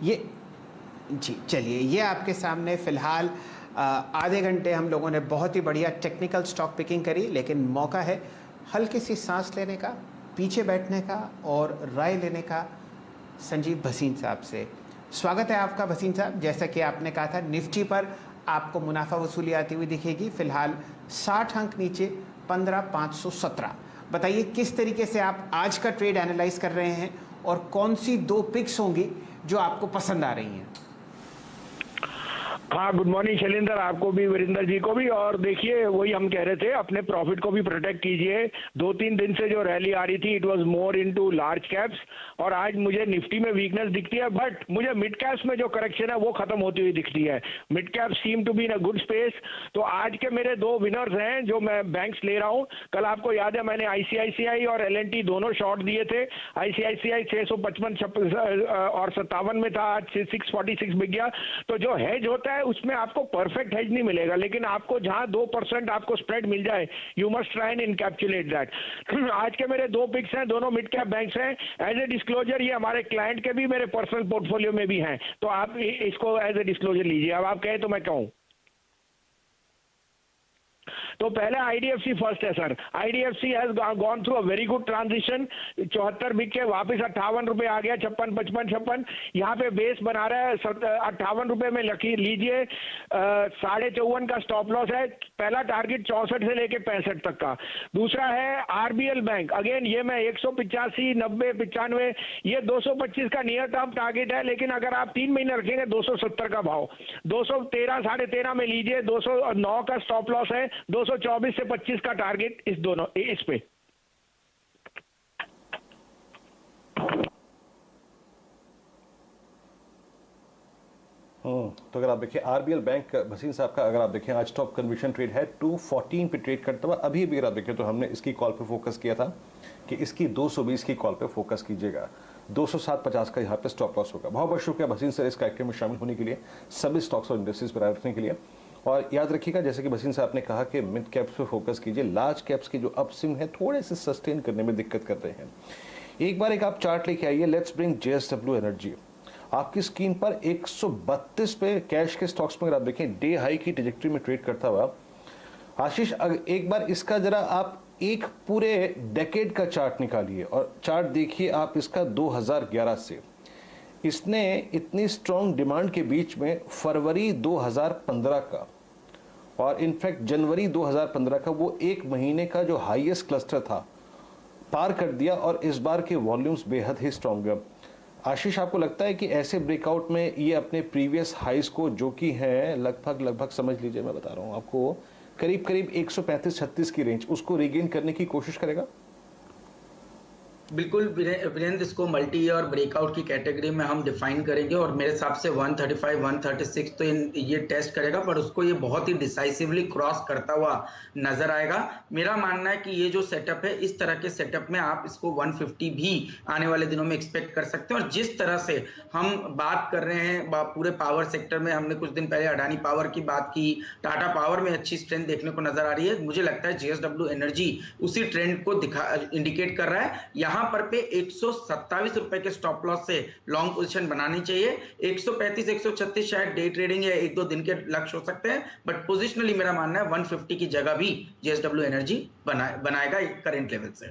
ये जी चलिए, ये आपके सामने फ़िलहाल आधे घंटे हम लोगों ने बहुत ही बढ़िया टेक्निकल स्टॉक पिकिंग करी, लेकिन मौका है हल्की सी सांस लेने का, पीछे बैठने का और राय लेने का संजीव भसीन साहब से। स्वागत है आपका भसीन साहब। जैसा कि आपने कहा था, निफ्टी पर आपको मुनाफा वसूली आती हुई दिखेगी। फिलहाल 60 अंक नीचे 15,517। बताइए किस तरीके से आप आज का ट्रेड एनालाइज कर रहे हैं और कौन सी 2 पिक्स होंगी जो आपको पसंद आ रही हैं? हाँ, गुड मॉर्निंग शैलेंद्र, आपको भी, वीरेंद्र जी को भी। और देखिए, वही हम कह रहे थे, अपने प्रॉफिट को भी प्रोटेक्ट कीजिए। 2-3 दिन से जो रैली आ रही थी, it was more into large caps, और आज मुझे निफ्टी में वीकनेस दिखती है, बट मुझे मिड कैप्स में जो करेक्शन है वो खत्म होती हुई दिखती है। Mid cap seem to be in a good space. तो आज के मेरे 2 विनर्स हैं जो मैं बैंक्स ले रहा हूँ। कल आपको याद है मैंने आईसीआईसीआई और एल&टी दोनों शॉर्ट दिए थे। आईसीआईसीआई 655 और 57 में था, आज 646 बिक गया। तो जो हेज होता है उसमें आपको परफेक्ट हेज नहीं मिलेगा, लेकिन आपको जहां 2% आपको स्प्रेड मिल जाए, you must try and encapsulate that. आज के मेरे 2 पिक्स हैं, दोनों मिड कैप बैंक्स हैं। एज ए डिस्क्लोजर, ये हमारे क्लाइंट के भी मेरे पर्सनल पोर्टफोलियो में भी हैं, तो आप इसको एज ए डिस्क्लोजर लीजिए। अब आप कहें तो मैं कहूं तो पहले आईडीएफसी फर्स्ट है sir. IDFC has gone through a very good transition. 74 बिक के वापस 58 रुपए आ गया, 56, 55, 56 यहाँ पे बेस बना रहा है। 58 रुपए में लीजिए। 54.5 का स्टॉप लॉस है। पहला टारगेट 64 से लेके 65 तक का। दूसरा है आरबीएल बैंक। अगेन ये मैं 185, 90, 95, ये 225 का नियर टर्म टारगेट है, लेकिन अगर आप 3 महीने रखेंगे 270 का भाव। 213, 13.5 में लीजिए। 209 का स्टॉप लॉस है। 224 से 25 का टारगेट इस दोनों इस पे। तो अगर आप देखिए आरबीएल बैंक भसीन साहब का, अगर आप देखें आज टॉप कन्विक्शन ट्रेड है 214 पे ट्रेड करता हुआ। अभी अगर आप देखें तो हमने इसकी कॉल पे फोकस किया था कि इसकी 220 की कॉल पे फोकस कीजिएगा। 207.50 का यहाँ पे स्टॉप लॉस होगा। बहुत बहुत शुक्रिया भसीन सर इस कार्यक्रम में शामिल होने के लिए, सभी स्टॉक्स और इंडस्ट्रीज पर रखने के लिए। और याद रखिएगा, जैसे कि भसीन साहब ने कहा कि मिड कैप्स पे फोकस कीजिए। लार्ज कैप्स की जो अपस्विंग है थोड़े से सस्टेन करने में दिक्कत कर रहे हैं। एक बार एक आप चार्ट लेके आइए। Let's bring JSW energy. आपकी स्क्रीन पर 132 पे कैश के स्टॉक्स में अगर आप देखें डे हाई की ट्रैजेक्टरी में ट्रेड करता हुआ। आशीष, एक बार इसका जरा आप एक पूरे डेकेड का चार्ट निकालिए और चार्ट देखिए आप इसका 2011 से। इसने इतनी स्ट्रॉन्ग डिमांड के बीच में फरवरी 2015 का और इनफैक्ट जनवरी 2015 का वो 1 महीने का जो हाईएस्ट क्लस्टर था पार कर दिया, और इस बार के वॉल्यूम्स बेहद ही स्ट्रॉन्ग है। आशीष, आपको लगता है कि ऐसे ब्रेकआउट में ये अपने प्रीवियस हाइस को, जो कि हैं लगभग समझ लीजिए, मैं बता रहा हूँ आपको, करीब 135-36 की रेंज, उसको रिगेन करने की कोशिश करेगा? बिल्कुल वीरेंद्र, इसको मल्टी ईयर ब्रेकआउट की कैटेगरी में हम डिफाइन करेंगे, और मेरे हिसाब से 135, 136 तो ये टेस्ट करेगा, पर उसको ये बहुत ही डिसाइसिवली क्रॉस करता हुआ नजर आएगा। मेरा मानना है कि ये जो सेटअप है, इस तरह के सेटअप में आप इसको 150 भी आने वाले दिनों में एक्सपेक्ट कर सकते हैं। और जिस तरह से हम बात कर रहे हैं पूरे पावर सेक्टर में, हमने कुछ दिन पहले अडानी पावर की बात की, टाटा पावर में अच्छी स्ट्रेंथ देखने को नजर आ रही है। मुझे लगता है जेएसडब्ल्यू एनर्जी उसी ट्रेंड को इंडिकेट कर रहा है। यहाँ पर पे 127 रुपए के स्टॉप लॉस से लॉन्ग पोजीशन बनानी चाहिए। 135, 136 शायद डे ट्रेडिंग या 1-2 दिन के लक्ष्य हो सकते हैं, बट पोजिशनली मेरा मानना है 150 की जगह भी जेएसडब्ल्यू एनर्जी बनाएगा करंट लेवल से।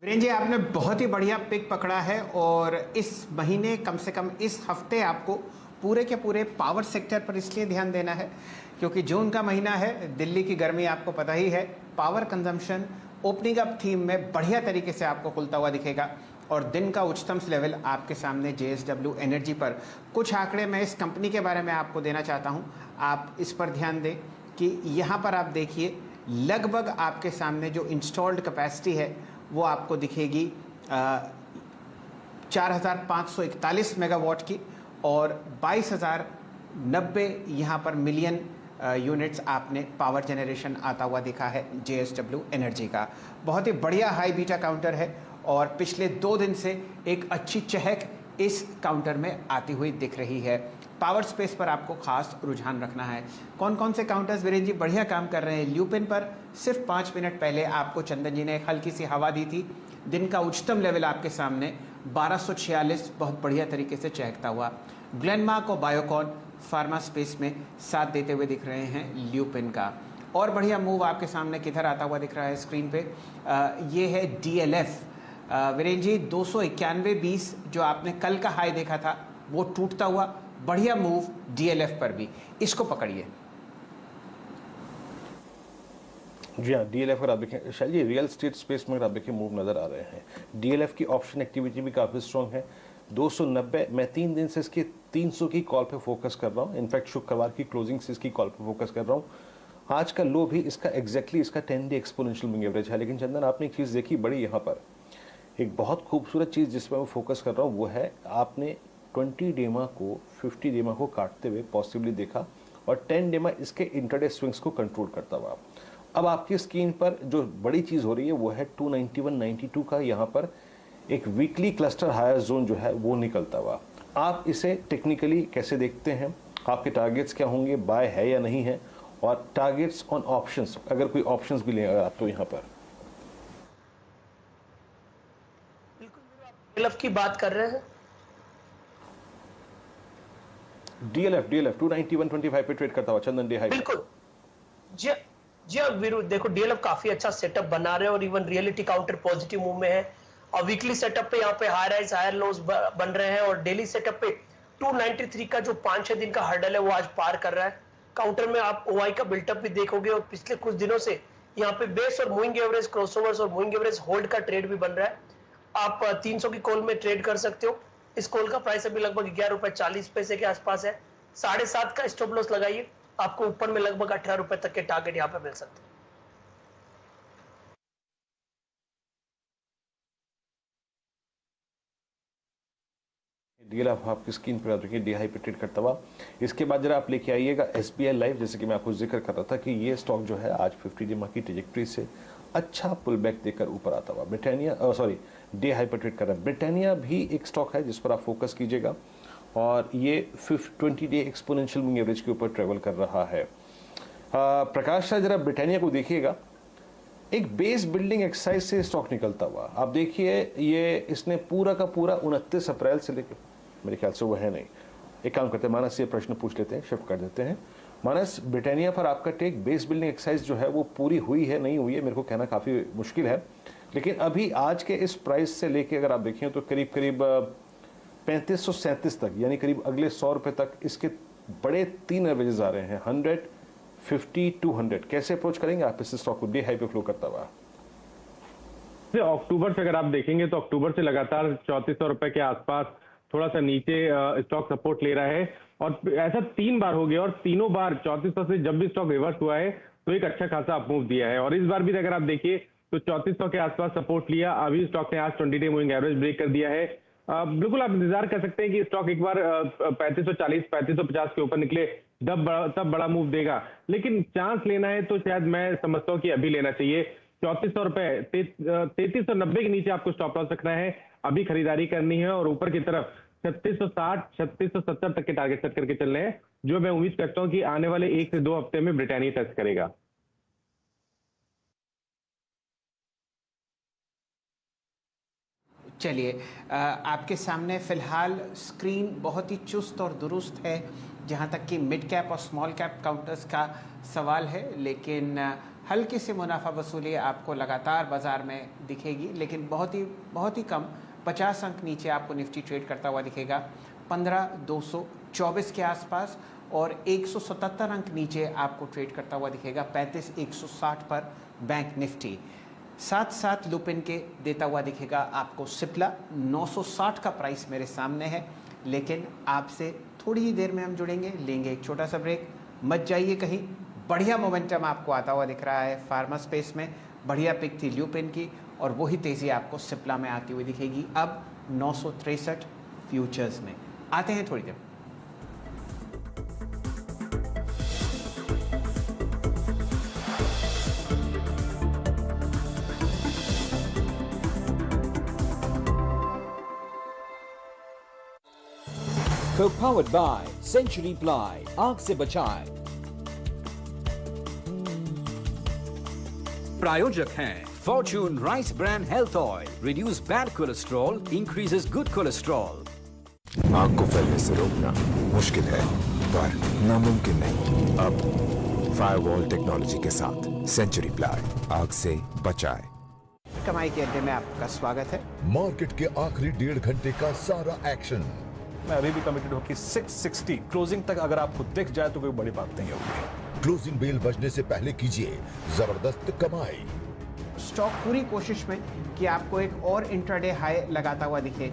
वीरेंद्र जी, आपने बहुत ही बढ़िया पिक पकड़ा है, और इस महीने, कम से कम इस हफ्ते, आपको पूरे के पूरे पावर सेक्टर पर इसलिए ध्यान देना है क्योंकि जून का महीना है, दिल्ली की गर्मी आपको पता ही है। Power consumption opening up theme में बढ़िया तरीके से आपको खुलता हुआ दिखेगा, और दिन का उच्चतम लेवल आपके सामने जेएसडब्ल्यू एनर्जी पर। कुछ आंकड़े मैं इस कंपनी के बारे में आपको देना चाहता हूं, आप इस पर ध्यान दें कि यहां पर आप देखिए लगभग आपके सामने जो इंस्टॉल्ड कैपेसिटी है वो आपको दिखेगी 4,541 मेगावाट की, और 22,090 यहाँ पर मिलियन यूनिट्स आपने पावर जनरेशन आता हुआ दिखा है जेएसडब्ल्यू एनर्जी का। बहुत ही बढ़िया हाई बीटा काउंटर है, और पिछले 2 दिन से एक अच्छी चहक इस काउंटर में आती हुई दिख रही है। पावर स्पेस पर आपको खास रुझान रखना है। कौन कौन से काउंटर्स वीरेंद्र जी बढ़िया काम कर रहे हैं? ल्यूपिन पर सिर्फ 5 मिनट पहले आपको चंदन जी ने एक हल्की सी हवा दी थी। दिन का उच्चतम लेवल आपके सामने 1246 बहुत बढ़िया तरीके से चहकता हुआ। ग्लेनमार्क और बायोकॉन फार्मा स्पेस में साथ देते हुए दिख रहे हैं ल्यूपिन का। और बढ़िया मूव आपके सामने किधर आता हुआ दिख रहा है स्क्रीन पे, ये है DLF। वीरेंद्र जी 291.20 जो आपने कल का हाई देखा था वो टूटता हुआ बढ़िया मूव DLF पर भी, इसको पकड़िए। जी हाँ, DLF अगर आप देखें शायद ये रियल स्टेट स्पेस में अगर आप देखें मूव नज़र आ रहे हैं। DLF की ऑप्शन एक्टिविटी भी काफ़ी स्ट्रॉन्ग है। 290 मैं 3 दिन से इसके 300 की कॉल पे फोकस कर रहा हूँ। इनफैक्ट शुक्रवार की क्लोजिंग से इसकी कॉल पे फोकस कर रहा हूँ। आज का लो भी इसका एग्जैक्टली इसका 10 डे एक्सपोनेंशियल मूविंग एवरेज है। लेकिन चंदन आपने एक चीज़ देखी बड़ी यहाँ पर, एक बहुत खूबसूरत चीज़ जिस पर मैं फोकस कर रहा हूँ वो है आपने 20 डेमा को 50 डेमा को काटते हुए पॉसिबली देखा और 10 डेमा इसके इंटरडे स्विंग्स को कंट्रोल करता हुआ। अब आपकी स्क्रीन पर जो बड़ी चीज़ हो रही है वो है 291.92 का यहाँ पर एक वीकली क्लस्टर हायर जोन जो है वो निकलता हुआ। आप इसे टेक्निकली कैसे देखते हैं, आपके टारगेट्स क्या होंगे, बाय है या नहीं है, और टारगेट्स ऑन ऑप्शंस अगर कोई ऑप्शंस भी लेंगे आप तो यहाँ पर DLF की बात कर रहे हैं। DLF 291.25 पे ट्रेड करता हुआ चंदन डे हाई। बिल्कुल जी वीरू, देखो DLF काफी अच्छा सेटअप बना रहे हैं और even reality counter positive move में है और वीकली सेटअप पे यहाँ पे हाई राइज हायर लोज बन रहे हैं और डेली सेटअप पे 293 का जो 5-6 दिन का हर्डल है वो आज पार कर रहा है। काउंटर में आप OI का बिल्टअप भी देखोगे और पिछले कुछ दिनों से यहाँ पे बेस और मूविंग एवरेज क्रॉसओवर्स और मूविंग एवरेज होल्ड का ट्रेड भी बन रहा है। आप 300 की कॉल में ट्रेड कर सकते हो। इस कॉल का प्राइस अभी लगभग 11 रुपए 40 पैसे के आसपास है। 7.5 का स्टॉप लॉस लगाइए, आपको ऊपर में लगभग 18 रुपए तक के टारगेट यहाँ पे मिल सकते हैं। DLF आपकी स्क्रीन पर आप देखिए डी हाई पे ट्रेड करता हुआ। इसके बाद जरा आप लेके आइएगा SBI लाइफ, जैसे कि मैं आपको जिक्र कर रहा था कि ये स्टॉक जो है आज 50 डेमा की ट्रेजेक्ट्री से अच्छा पुल बैक देकर ऊपर आता हुआ ब्रिटानिया डे हाई पर ट्रेड कर रहा है। ब्रिटानिया भी एक स्टॉक है जिस पर आप फोकस कीजिएगा और ये 20 डे एक्सपोनेंशियल मूविंग एवरेज के ऊपर ट्रेवल कर रहा है। प्रकाश शाह जरा ब्रिटानिया को देखिएगा, एक बेस बिल्डिंग एक्सरसाइज से स्टॉक निकलता हुआ। आप देखिए ये इसने पूरा का पूरा 29 अप्रैल से लेकर, मेरे ख्याल से वो है नहीं, एक काम करते हैं मानस से प्रश्न पूछ लेते हैं, शिफ्ट कर देते हैं। मानस, ब्रिटानिया पर आपका टेक बेस बिल्डिंग एक्सरसाइज जो है वो पूरी हुई है नहीं हुई है मेरे को कहना काफ़ी मुश्किल है, लेकिन अभी आज के इस प्राइस से लेके अगर आप देखें तो करीब करीब 3537 तक, यानी करीब अगले 100 रुपये तक इसके बड़े 3 एवरेजेस आ रहे हैं, 100, 50, 200। कैसे अप्रोच करेंगे आप इस स्टॉक को डे हाई पे फ्लो करता हुआ? अक्टूबर से अगर आप देखेंगे तो अक्टूबर से लगातार 3400 रुपए के आसपास थोड़ा सा नीचे स्टॉक सपोर्ट ले रहा है और ऐसा 3 बार हो गया और तीनों बार 3400 से जब भी स्टॉक रिवर्स हुआ है तो एक अच्छा खासा अप मूव दिया है और इस बार भी अगर आप देखिए तो 3400 के आसपास सपोर्ट लिया। अभी स्टॉक ने आज 20 डे मूविंग एवरेज ब्रेक कर दिया है। बिल्कुल आप इंतजार कर सकते हैं कि स्टॉक एक बार 3540 3550 के ऊपर निकले तब बड़ा मूव देगा, लेकिन चांस लेना है तो शायद मैं समझता हूँ कि अभी लेना चाहिए। 3400 रुपए 3390 के नीचे आपको स्टॉप लॉस रखना है, अभी खरीदारी करनी है और ऊपर की तरफ 3660 3670 तक के टारगेट सेट करके चल रहे हैं, जो मैं उम्मीद करता हूं कि आने वाले 1 से 2 हफ्ते में ब्रिटानिया टेस्ट करेगा। चलिए, आपके सामने फिलहाल स्क्रीन बहुत ही चुस्त और दुरुस्त है जहां तक कि मिड कैप और स्मॉल कैप काउंटर्स का सवाल है, लेकिन हल्की सी मुनाफा वसूली आपको लगातार बाजार में दिखेगी, लेकिन बहुत ही कम 50 अंक नीचे आपको निफ्टी ट्रेड करता हुआ दिखेगा 15,224 के आसपास, और 177 अंक नीचे आपको ट्रेड करता हुआ दिखेगा 35,160 पर बैंक निफ्टी। साथ लुपिन के देता हुआ दिखेगा आपको सिप्ला। 960 का प्राइस मेरे सामने है, लेकिन आपसे थोड़ी ही देर में हम जुड़ेंगे, लेंगे एक छोटा सा ब्रेक। मत जाइए कहीं, बढ़िया मोमेंटम आपको आता हुआ दिख रहा है फार्मा स्पेस में, बढ़िया पिक थी ल्यूपिन की और वही तेज़ी आपको सिप्ला में आती हुई दिखेगी अब 963 फ्यूचर्स में। आते हैं थोड़ी देर। Co-powered by Century Ply, आग से बचाए। प्रायोजक हैं Fortune Rice Bran Health Oil. Reduce bad cholesterol, increases good cholesterol. आग को फैलने से रोकना मुश्किल है पर नामुमकिन नहीं। अब फायरवॉल टेक्नोलॉजी के साथ सेंचुरी प्लाई आग से बचाए। कमाई के अड्डे में आपका स्वागत है। मार्केट के आखिरी 1.5 घंटे का सारा एक्शन। मैं अभी भी कमिटेड हूँ कि 660 क्लोजिंग तक अगर आपको दिख जाए तो कोई बड़ी बात नहीं होगी। क्लोजिंग बेल बजने से पहले कीजिए जबरदस्त कमाई। स्टॉक पूरी कोशिश में कि आपको एक और इंट्राडे हाई लगाता हुआ दिखे